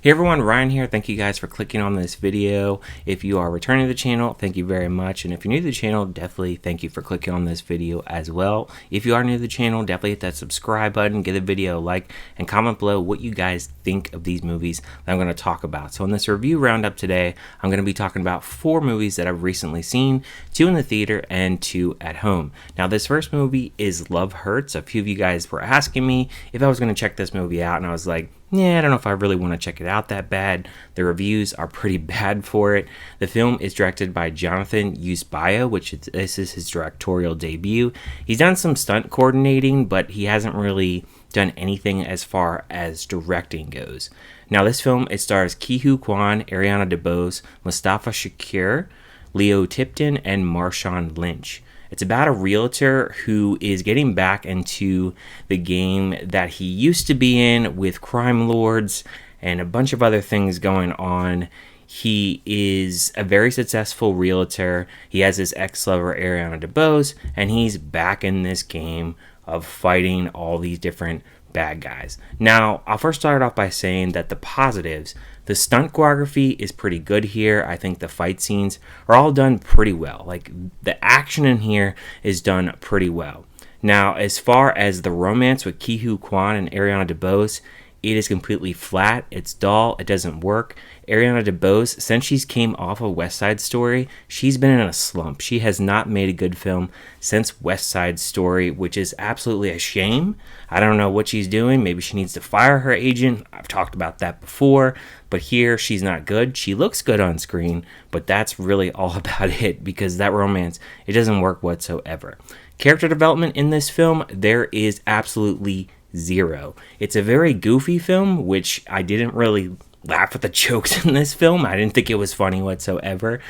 Hey everyone, Ryan here. Thank you guys for clicking on this video. If you are returning to the channel, thank you very much. And if you're new to the channel, definitely thank you for clicking on this video as well. If you are new to the channel, definitely hit that subscribe button, give the video a like, and comment below what you guys think of these movies that I'm going to talk about. So in this review roundup today, I'm going to be talking about 4 movies that I've recently seen, 2 in the theater and 2 at home. Now this first movie is Love Hurts. A few of you guys were asking me if I was going to check this movie out, and I was like, yeah, I don't know if I really want to check it out that bad. The reviews are pretty bad for it. The film is directed by Jonathan Usbaya, this is his directorial debut. He's done some stunt coordinating, but he hasn't really done anything as far as directing goes. Now this film, it stars Kehuyquan, Ariana Debose, Mustafa Shakir, Leo Tipton, and Marshawn Lynch. It's about a realtor who is getting back into the game that he used to be in with crime lords and a bunch of other things going on. He is a very successful realtor. He has his ex-lover Ariana Debose, and he's back in this game of fighting all these different bad guys. Now, I'll first start off by saying that the positives, the stunt choreography is pretty good here. I think the fight scenes are all done pretty well. Like, the action in here is done pretty well. Now, as far as the romance with Kehuyquan and Ariana Debose, it is completely flat. It's dull. It doesn't work. Ariana Debose, since she's came off of West Side Story, she's been in a slump. She has not made a good film since West Side Story, which is absolutely a shame. I don't know what she's doing. Maybe she needs to fire her agent. I've talked about that before. But here, she's not good. She looks good on screen, but that's really all about it, because that romance, it doesn't work whatsoever. Character development in this film, there is absolutely zero. It's a very goofy film, which I didn't really laugh at the jokes in this film. I didn't think it was funny whatsoever.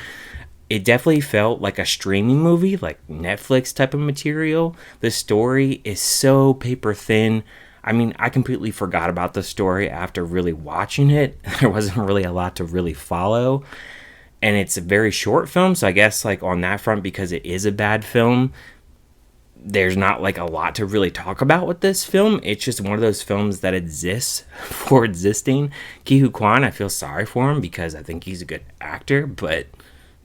It definitely felt like a streaming movie, like Netflix type of material. The story is so paper thin. I mean, I completely forgot about the story after really watching it. There wasn't really a lot to really follow. And it's a very short film, so I guess like on that front, because it is a bad film, there's not like a lot to really talk about with this film. It's just one of those films that exists for existing. Kehuyquan, I feel sorry for him because I think he's a good actor, but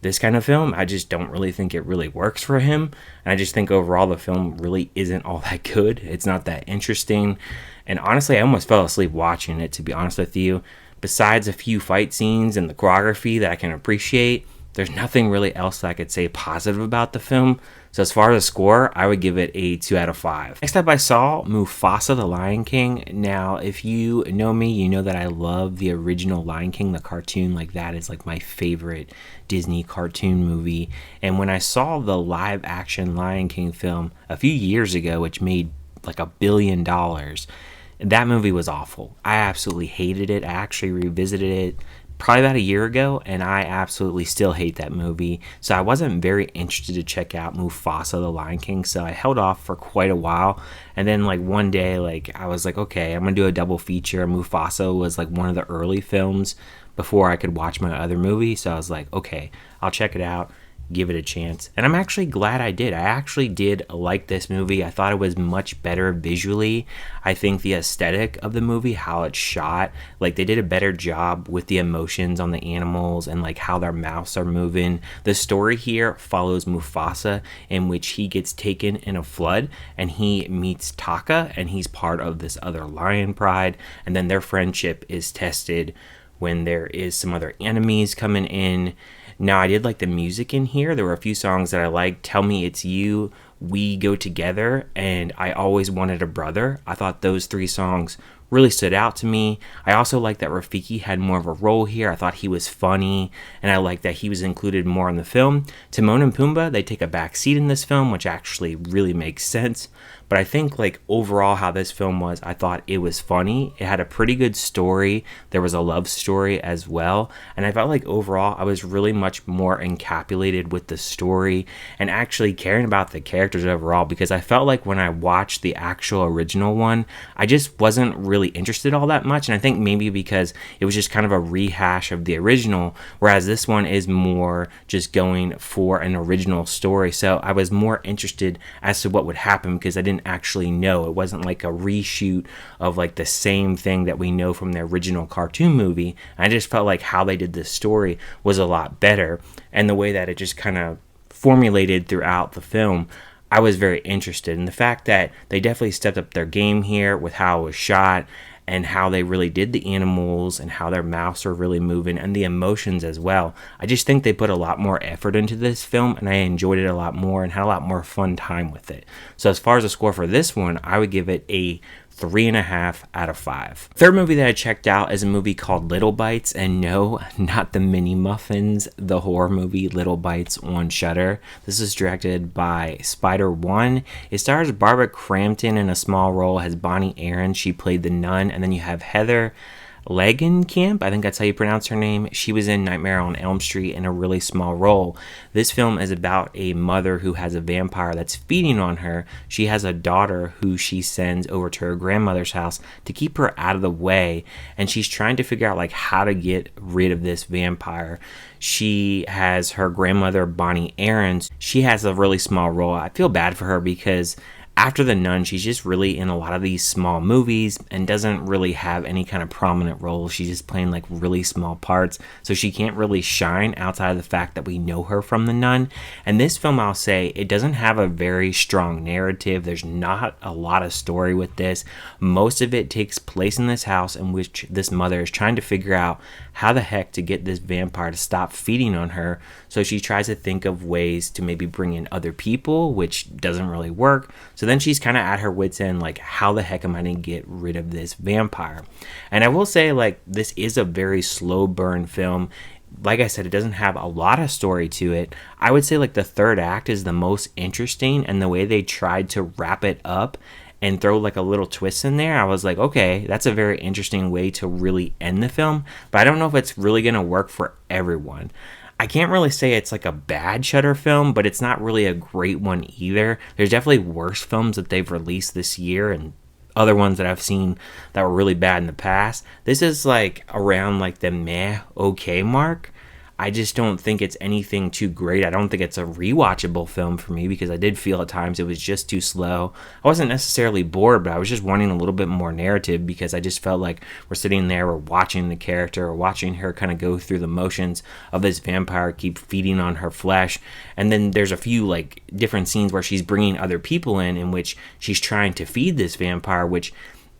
this kind of film, I just don't really think it really works for him. And I just think overall the film really isn't all that good. It's not that interesting. And honestly, I almost fell asleep watching it, to be honest with you. Besides a few fight scenes and the choreography that I can appreciate, there's nothing really else that I could say positive about the film. So as far as the score, I would give it a 2 out of 5. Next up, I saw Mufasa The Lion King. Now, if you know me, you know that I love the original Lion King, the cartoon. Like, that is like my favorite Disney cartoon movie. And when I saw the live action Lion King film a few years ago, which made like $1 billion, that movie was awful. I absolutely hated it. I actually revisited it probably about a year ago, and I absolutely still hate that movie. So I wasn't very interested to check out Mufasa The Lion King, so I held off for quite a while. And then like one day, like I was like, okay, I'm gonna do a double feature. Mufasa was like one of the early films before I could watch my other movie, so I was like, okay, I'll check it out, give it a chance. And I'm actually glad I did. I actually did like this movie. I thought it was much better visually. I think the aesthetic of the movie, how it's shot, like they did a better job with the emotions on the animals and like how their mouths are moving. The story here follows Mufasa, in which he gets taken in a flood and he meets Taka, and he's part of this other lion pride, and then their friendship is tested when there is some other enemies coming in. Now, I did like the music in here. There were a few songs that I liked. Tell Me It's You, We Go Together, and I Always Wanted a Brother. I thought those 3 songs really stood out to me. I also like that Rafiki had more of a role here. I thought he was funny, and I like that he was included more in the film. Timon and Pumbaa, they take a back seat in this film, which actually really makes sense. But I think like overall how this film was, I thought it was funny. It had a pretty good story. There was a love story as well. And I felt like overall I was really much more encapsulated with the story and actually caring about the characters overall, because I felt like when I watched the actual original one, I just wasn't really really interested all that much, and I think maybe because it was just kind of a rehash of the original, whereas this one is more just going for an original story. So I was more interested as to what would happen because I didn't actually know. It wasn't like a reshoot of like the same thing that we know from the original cartoon movie. I just felt like how they did this story was a lot better, and the way that it just kind of formulated throughout the film, I was very interested. In the fact that they definitely stepped up their game here with how it was shot and how they really did the animals and how their mouths are really moving and the emotions as well. I just think they put a lot more effort into this film, and I enjoyed it a lot more and had a lot more fun time with it. So as far as the score for this one, I would give it a 3.5 out of 5. Third movie that I checked out is a movie called Little Bites, and no, not the Mini Muffins, the horror movie Little Bites on Shudder. This is directed by Spider One. It stars Barbara Crampton in a small role as Bonnie Aaron. She played the nun, and then you have Heather Langenkamp, I think that's how you pronounce her name. She was in Nightmare on Elm Street in a really small role. This film is about a mother who has a vampire that's feeding on her. She has a daughter who she sends over to her grandmother's house to keep her out of the way, and she's trying to figure out like how to get rid of this vampire. She has her grandmother, Bonnie Aaron. She has a really small role. I feel bad for her because after The Nun, she's just really in a lot of these small movies and doesn't really have any kind of prominent role. She's just playing like really small parts, so she can't really shine outside of the fact that we know her from The Nun. And this film, I'll say, it doesn't have a very strong narrative. There's not a lot of story with this. Most of it takes place in this house in which this mother is trying to figure out how the heck to get this vampire to stop feeding on her. So she tries to think of ways to maybe bring in other people, which doesn't really work. So then she's kind of at her wit's end, like, how the heck am I going to get rid of this vampire? And I will say, like, this is a very slow burn film. Like I said, it doesn't have a lot of story to it. I would say, like, the third act is the most interesting, and the way they tried to wrap it up and throw like a little twist in there, I was like, okay, that's a very interesting way to really end the film, but I don't know if it's really going to work for everyone. I can't really say it's like a bad Shudder film, but it's not really a great one either. There's definitely worse films that they've released this year and other ones that I've seen that were really bad in the past. This is like around like the meh okay mark. I just don't think it's anything too great. I don't think it's a rewatchable film for me because I did feel at times it was just too slow. I wasn't necessarily bored, but I was just wanting a little bit more narrative because I just felt like we're sitting there, we're watching the character, or watching her kind of go through the motions of this vampire, keep feeding on her flesh. And then there's a few like different scenes where she's bringing other people in which she's trying to feed this vampire, which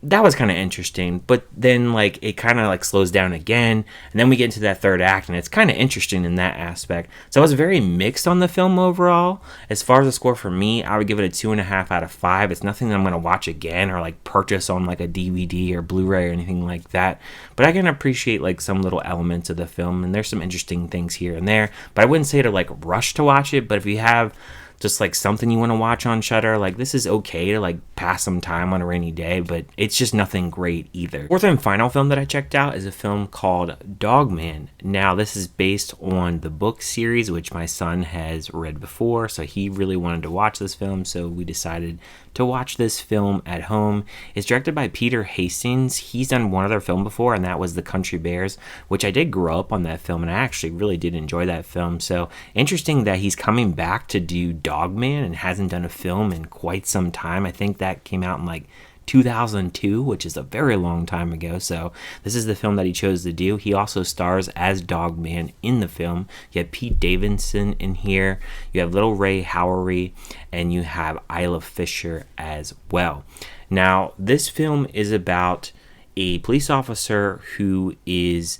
that was kind of interesting, but then like it kind of like slows down again, and then we get into that third act, and it's kind of interesting in that aspect. So I was very mixed on the film overall. As far as the score for me, I would give it a 2.5 out of 5. It's nothing that I'm going to watch again or like purchase on like a DVD or Blu-ray or anything like that, but I can appreciate like some little elements of the film, and there's some interesting things here and there, but I wouldn't say to like rush to watch it. But if you have just like something you want to watch on Shudder, like this is okay to like pass some time on a rainy day, but it's just nothing great either. Fourth and final film that I checked out is a film called Dogman. Now this is based on the book series, which my son has read before, so he really wanted to watch this film, so we decided to watch this film at home. It's directed by Peter Hastings. He's done one other film before, and that was The Country Bears, which I did grow up on that film, and I actually really did enjoy that film. So interesting that he's coming back to do Dogman and hasn't done a film in quite some time. I think that came out in like 2002, which is a very long time ago. So this is the film that he chose to do. He also stars as Dogman in the film. You have Pete Davidson in here, you have Little Ray Howery, and you have Isla Fisher as well. Now this film is about a police officer who is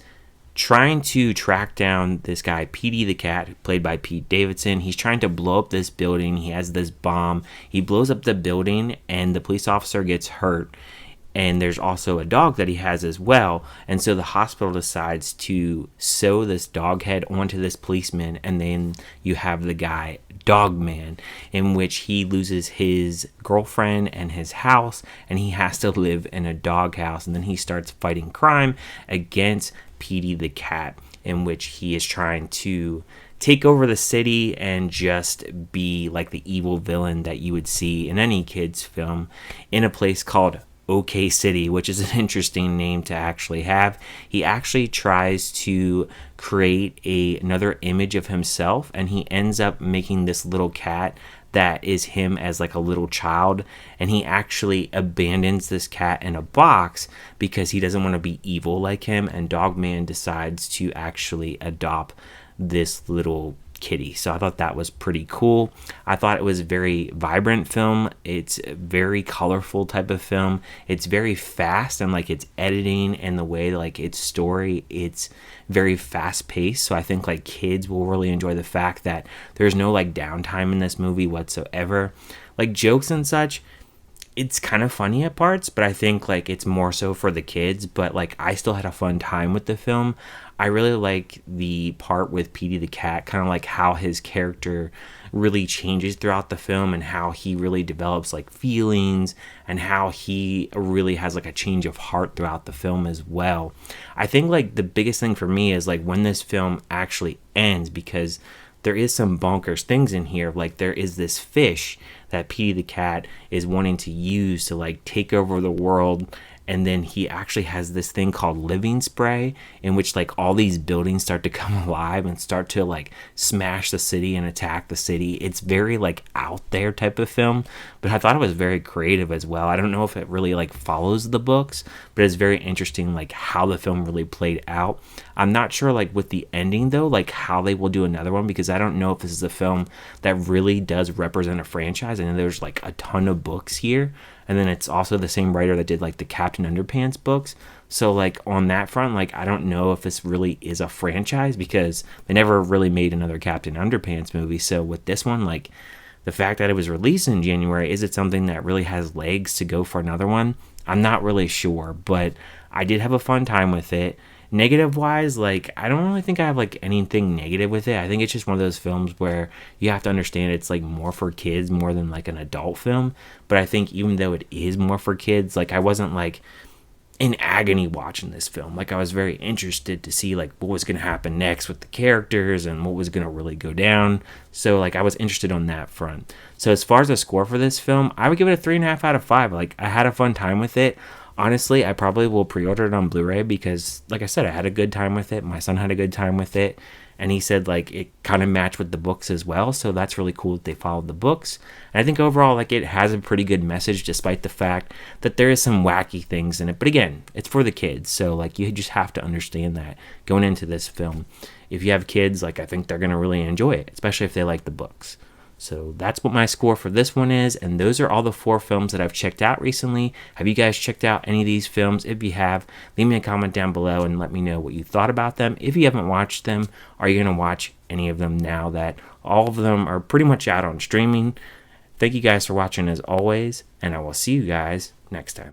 trying to track down this guy, Petey the Cat, played by Pete Davidson. He's trying to blow up this building. He has this bomb. He blows up the building, and the police officer gets hurt. And there's also a dog that he has as well. And so the hospital decides to sew this dog head onto this policeman. And then you have the guy, Dogman, in which he loses his girlfriend and his house. And he has to live in a doghouse. And then he starts fighting crime against Petey the Cat, in which he is trying to take over the city and just be like the evil villain that you would see in any kid's film in a place called OK City, which is an interesting name to actually have. He actually tries to create another image of himself, and he ends up making this little cat that is him as like a little child, and he actually abandons this cat in a box because he doesn't want to be evil like him, and Dogman decides to actually adopt this little kitty. So I thought that was pretty cool. I thought it was a very vibrant film. It's a very colorful type of film. It's very fast, and like its editing and the way like its story, it's very fast paced. So I think like kids will really enjoy the fact that there's no like downtime in this movie whatsoever. Like jokes and such, it's kind of funny at parts, but I think like it's more so for the kids. But like I still had a fun time with the film. I really like the part with Petey the cat, kind of like how his character really changes throughout the film, and how he really develops like feelings, and how he really has like a change of heart throughout the film as well. I think like the biggest thing for me is like when this film actually ends, because there is some bonkers things in here. Like there is this fish that Petey the cat is wanting to use to like take over the world, and then he actually has this thing called living spray, in which like all these buildings start to come alive and start to like smash the city and attack the city. It's very like out there type of film, but I thought it was very creative as well. I don't know if it really like follows the books, but it's very interesting like how the film really played out. I'm not sure like with the ending though, like how they will do another one, because I don't know if this is a film that really does represent a franchise. I know there's like a ton of books here, and then it's also the same writer that did like the Captain Underpants books. So like on that front, like I don't know if this really is a franchise, because they never really made another Captain Underpants movie. So with this one, like the fact that it was released in January, is it something that really has legs to go for another one? I'm not really sure, but I did have a fun time with it. Negative wise, like I don't really think I have like anything negative with it. I think it's just one of those films where you have to understand it's like more for kids more than like an adult film. But I think even though it is more for kids, like I wasn't like in agony watching this film. Like I was very interested to see like what was going to happen next with the characters and what was going to really go down. So like I was interested on that front. So as far as the score for this film, I would give it a 3.5 out of 5. Like I had a fun time with it. Honestly, I probably will pre-order it on Blu-ray, because like I said, I had a good time with it. My son had a good time with it, and he said like it kind of matched with the books as well. So that's really cool that they followed the books. And I think overall like it has a pretty good message, despite the fact that there is some wacky things in it. But again, it's for the kids, so like you just have to understand that going into this film. If you have kids, like I think they're going to really enjoy it, especially if they like the books. So that's what my score for this one is, and those are all the 4 films that I've checked out recently. Have you guys checked out any of these films? If you have, leave me a comment down below and let me know what you thought about them. If you haven't watched them, are you going to watch any of them now that all of them are pretty much out on streaming? Thank you guys for watching as always, and I will see you guys next time.